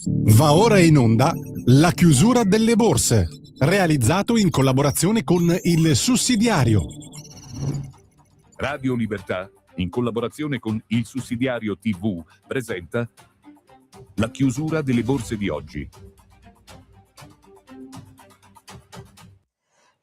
Va ora in onda La chiusura delle borse, realizzato in collaborazione con Il Sussidiario. Radio Libertà, in collaborazione con Il Sussidiario TV, presenta La chiusura delle borse di oggi.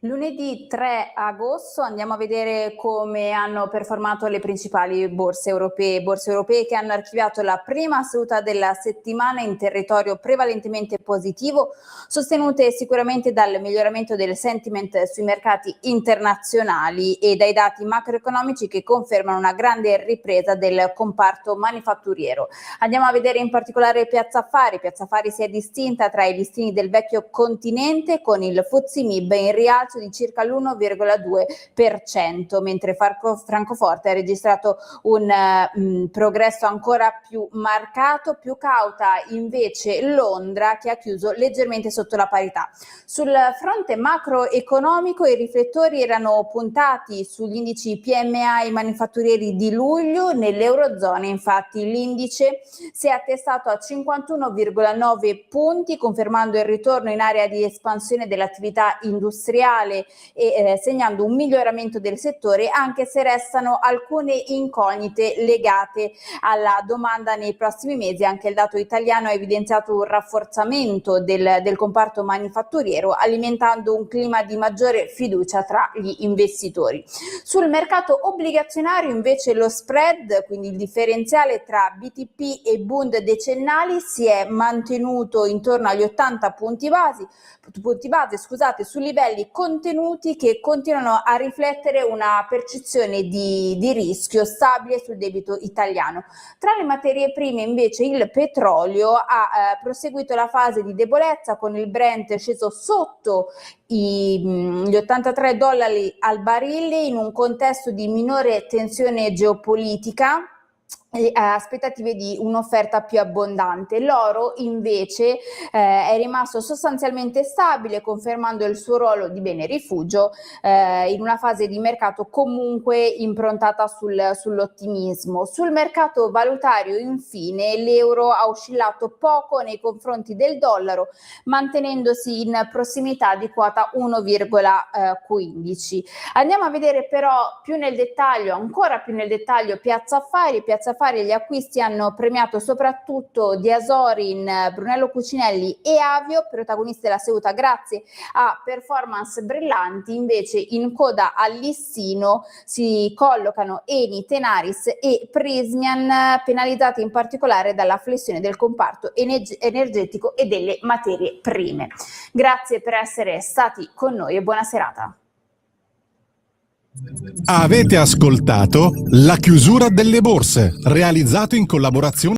Lunedì 3 agosto andiamo a vedere come hanno performato le principali borse europee che hanno archiviato la prima seduta della settimana in territorio prevalentemente positivo, sostenute sicuramente dal miglioramento del sentiment sui mercati internazionali e dai dati macroeconomici che confermano una grande ripresa del comparto manifatturiero. Andiamo a vedere in particolare Piazza Affari. Piazza Affari si è distinta tra i listini del vecchio continente con il FTSE MIB in rialzo di circa l'1,2%, mentre Francoforte ha registrato un progresso ancora più marcato, più cauta invece Londra, che ha chiuso leggermente sotto la parità. Sul fronte macroeconomico i riflettori erano puntati sugli indici PMI manifatturieri di luglio. Nell'Eurozona infatti l'indice si è attestato a 51,9 punti, confermando il ritorno in area di espansione dell'attività industriale e segnando un miglioramento del settore, anche se restano alcune incognite legate alla domanda nei prossimi mesi. Anche il dato italiano ha evidenziato un rafforzamento del comparto manifatturiero, alimentando un clima di maggiore fiducia tra gli investitori. Sul mercato obbligazionario invece lo spread, quindi il differenziale tra BTP e Bund decennali, si è mantenuto intorno agli 80 punti base, su livelli contenuti che continuano a riflettere una percezione di rischio stabile sul debito italiano. Tra le materie prime invece il petrolio ha proseguito la fase di debolezza, con il Brent sceso sotto gli $83 al barile in un contesto di minore tensione geopolitica e aspettative di un'offerta più abbondante. L'oro invece è rimasto sostanzialmente stabile, confermando il suo ruolo di bene rifugio in una fase di mercato comunque improntata sull'ottimismo. Sul mercato valutario infine l'euro ha oscillato poco nei confronti del dollaro, mantenendosi in prossimità di quota 1,15. Andiamo a vedere però ancora più nel dettaglio Piazza Affari. Piazza Affari, gli acquisti hanno premiato soprattutto Diasorin, Brunello Cucinelli e Avio, protagonisti della seduta grazie a performance brillanti. Invece in coda al listino si collocano Eni, Tenaris e Prysmian, penalizzati in particolare dalla flessione del comparto energetico e delle materie prime. Grazie per essere stati con noi e buona serata. Avete ascoltato La chiusura delle borse, realizzato in collaborazione